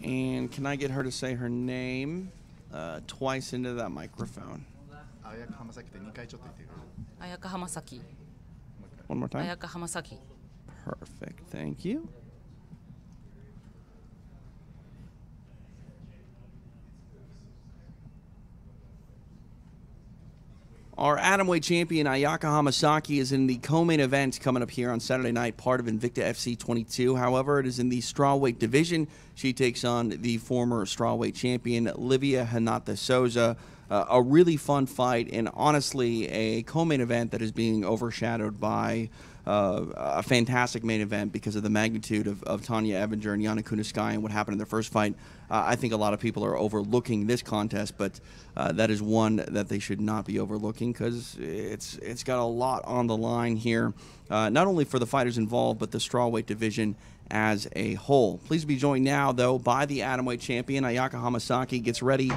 And can I get her to say her name twice into that microphone? Ayaka Hamasaki って2回ちょっと言ってくれる。Ayaka Hamasaki. One more time. Ayaka Hamasaki. Perfect. Thank you. Our atomweight champion, Ayaka Hamasaki, is in the co-main event coming up here on Saturday night, part of Invicta FC 22. However, it is in the strawweight division. She takes on the former strawweight champion, Livia Hinata Souza. A really fun fight, and honestly, a co-main event that is being overshadowed by a fantastic main event because of the magnitude of Tanya Evinger and Yana Kunitskaya and what happened in their first fight. I think a lot of people are overlooking this contest, but that is one that they should not be overlooking because it's got a lot on the line here, not only for the fighters involved, but the strawweight division as a whole. Pleased to be joined now, though, by the atomweight champion, Ayaka Hamasaki. Gets ready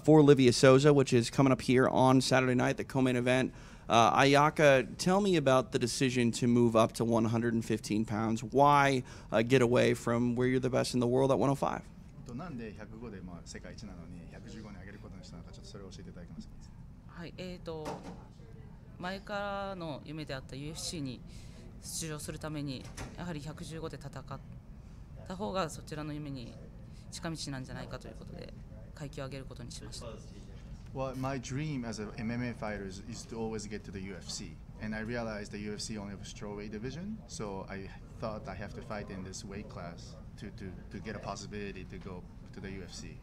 for Livia Souza, which is coming up here on Saturday night, the co-main event. Ayaka, tell me about the decision to move up to 115 pounds. Why get away from where you're the best in the world at 105? なんで105で世界一なのに115に上げることにしたのか、ちょっとそれを教えていただけますか。はい、前からの夢であった UFC に出場するためにやはり115で戦った方がそちらの夢に近道なんじゃないかということで階級を上げることにしました。Well, my dream as an MMA fighter is to always get to the UFC, and I realized the UFC only have a strawweight division, so I thought I have to fight in this weight class to get a possibility to go to the UFC.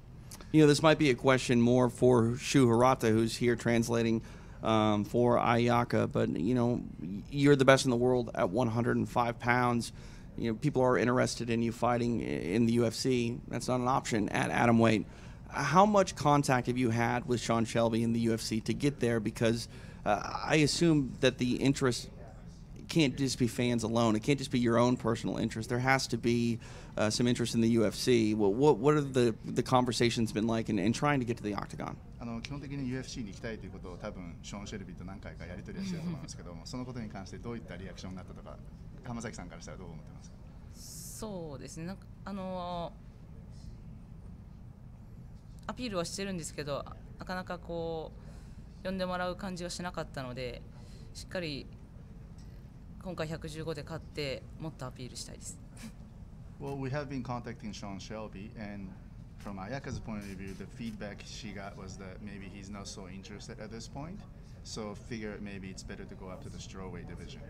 You know, this might be a question more for Shu Hirata, who's here translating for Ayaka, but, you know, you're the best in the world at 105 pounds. You know, people are interested in you fighting in the UFC. That's not an option at atomweight. How much contact have you had with Sean Shelby in the UFC to get there? Because I assume that the interest can't just be fans alone. It can't just be your own personal interest. There has to be some interest in the UFC. What are the conversations been like in trying to get to the octagon? 基本的に UFC に行きたいということを多分ショーン・シェルビーと何回かやり取りはしてると思いますけども、そのことに関してどういったリアクションがあったとか、浜崎さんからしたらどう思ってますか。そうですね。アピールはしてるんですけど、なかなかこう呼んでもらう感じがしなかったので、しっかり今回115で勝ってもっとアピールしたいです。Well, we have been contacting Sean Shelby, and from Ayaka's point of view, the feedback she got was that maybe he's not so interested at this point, so figured maybe it's better to go up to the strawweight division.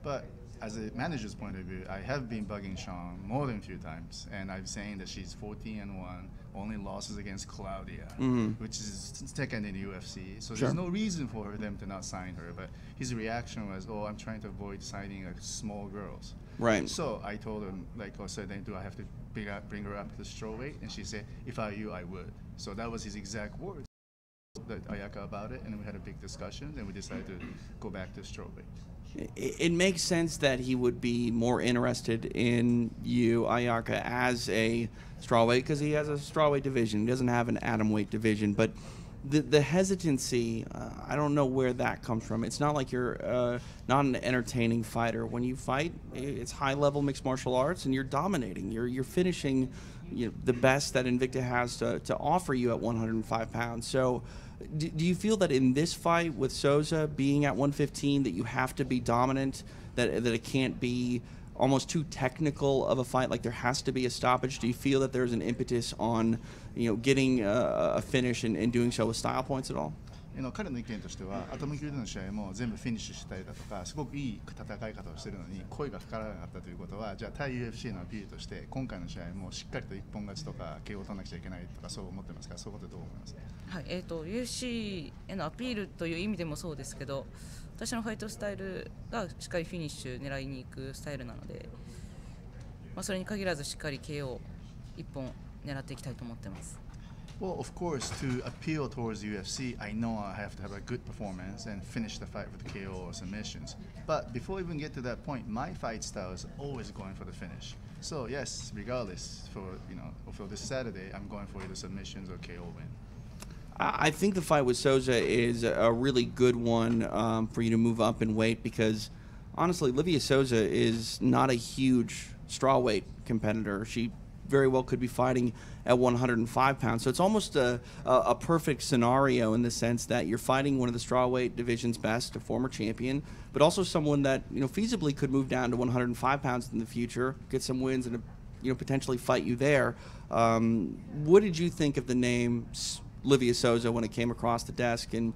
But as a manager's point of view, I have been bugging Sean more than a few times, and I'm saying that she's 14-1, only losses against Claudia, which is second in the UFC. So there's no reason for them to not sign her. But his reaction was, "Oh, I'm trying to avoid signing small girls." Right. So I told him, like, "Oh, so then do I have to bring her up to the strawweight?" And she said, "If I were you, I would." So that was his exact words. That Ayaka about it, and we had a big discussion, and we decided to go back to strawweight. It makes sense that he would be more interested in you, Ayaka, as a strawweight because he has a strawweight division. He doesn't have an atomweight division. But the hesitancy, I don't know where that comes from. It's not like you're not an entertaining fighter. When you fight, it's high-level mixed martial arts, and you're dominating. You're finishing the best that Invicta has to offer you at 105 pounds. So do you feel that in this fight with Souza being at 115 that you have to be dominant, that it can't be almost too technical of a fight, like there has to be a stoppage? Do you feel that there's an impetus on getting a finish and doing so with style points at all? 彼の意見としては、アトム級での試合も全部フィニッシュしたりだとか、すごくいい戦い方をしているのに声がかからなかったということは、じゃあ対 UFC のアピールとして今回の試合もしっかりと一本勝ちとか KO を取らなくちゃいけないとかそう思ってますか。そういうことどう思いますか。はい、UFC へのアピールという意味でもそうですけど、私のファイトスタイルがしっかりフィニッシュ狙いに行くスタイルなので、それに限らずしっかり KO 一本狙っていきたいと思ってます。Well, of course, to appeal towards the UFC, I know I have to have a good performance and finish the fight with KO or submissions. But before we even get to that point, my fight style is always going for the finish. So yes, regardless, for this Saturday, I'm going for either submissions or KO win. I think the fight with Souza is a really good one for you to move up in weight because, honestly, Livia Souza is not a huge strawweight competitor. She very well could be fighting at 105 pounds. So it's almost a perfect scenario in the sense that you're fighting one of the strawweight division's best, a former champion, but also someone that, you know, feasibly could move down to 105 pounds in the future, get some wins, and, you know, potentially fight you there. What did you think of the name Livia Souza when it came across the desk and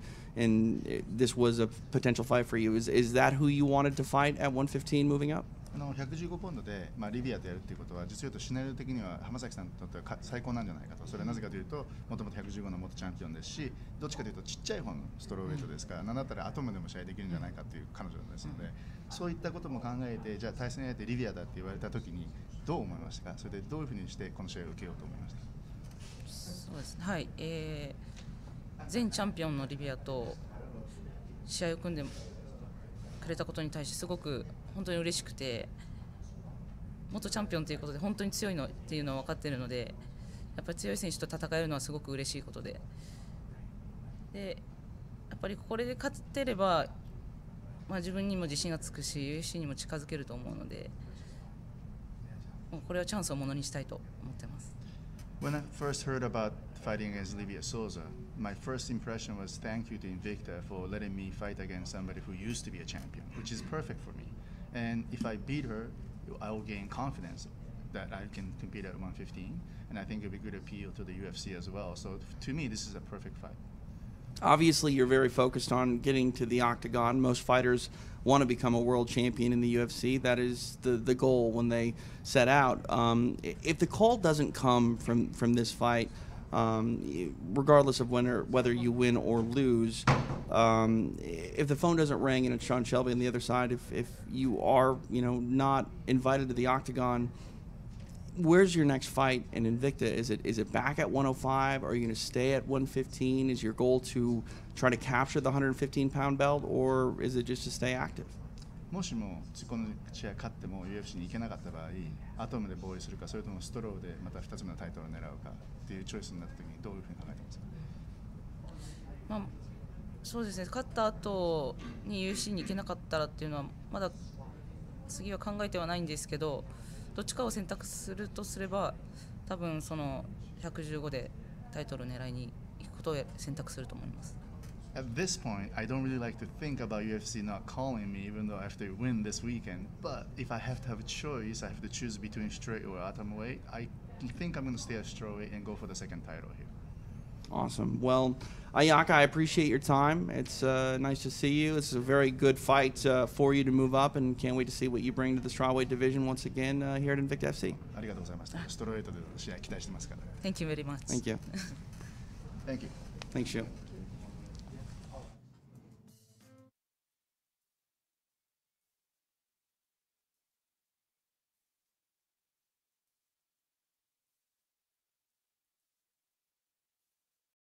this was a potential fight for you? Is that who you wanted to fight at 115 moving up? 115ポンドで、リビアとやるっていうことは、実を言うとシナリオ的には浜崎さんにとっては最高なんじゃないかと。それはなぜかというと、もともと115の元チャンピオンですし、どっちかというとちっちゃい方のストローウェイトですから、なんだったらアトムでも試合できるんじゃないかっていう彼女ですので、そういったことも考えて、じゃあ対戦相手リビアだって言われたときにどう思いましたか？それでどういうふうにしてこの試合を受けようと思いましたか？そうですね、はい、前チャンピオンのリビアと試合を組んでくれたことに対してすごく本当に嬉しくて、元チャンピオンということで本当に強いのっていうのは分かっているので、やっぱり強い選手と戦えるのはすごく嬉しいことで、やっぱりこれで勝てれば、自分にも自信がつくし UFC にも近づけると思うので、もうこれはチャンスをものにしたいと思ってます。When I first heard about fighting against Livia Souza, my first impression was thank you to Invicta for letting me fight against somebody who used to be a champion, which is perfect for me. And if I beat her, I will gain confidence that I can compete at 115, and I think it'll be good appeal to the UFC as well. So to me, this is a perfect fight. Obviously, you're very focused on getting to the octagon. Most fighters want to become a world champion in the UFC. That is the goal when they set out. If the call doesn't come from this fight, regardless of whether you win or lose, if the phone doesn't ring and it's Sean Shelby on the other side, if you are, you know, not invited to the octagon, where's your next fight in Invicta? Is it back at 105? Are you going to stay at 115? Is your goal to try to capture the 115-pound belt, or is it just to stay active? もしもこの試合勝っても UFC に行けなかった場合、アトムで防衛するか、それともストローでまた2つ目のタイトルを狙うかっていうチョイスになった時にどういうふうに考えてますか？そうですね、勝った後に UFC に行けなかったらっていうのはまだ次は考えてはないんですけど、どっちかを選択するとすれば多分その115でタイトルを狙いに行くことを選択すると思います。At this point, I don't really like to think about UFC not calling me, even though I have to win this weekend. But if I have to have a choice, I have to choose between straight or atomweight. I think I'm going to stay at strawweight and go for the second title here. Awesome. Well, Ayaka, I appreciate your time. It's nice to see you. It's a very good fight for you to move up, and can't wait to see what you bring to the strawweight division once again here at Invicta FC. ありがとうございました。ストローウェイトでの試合期待してますから。Thank you very much. Thank you. Thank you. Thanks, you.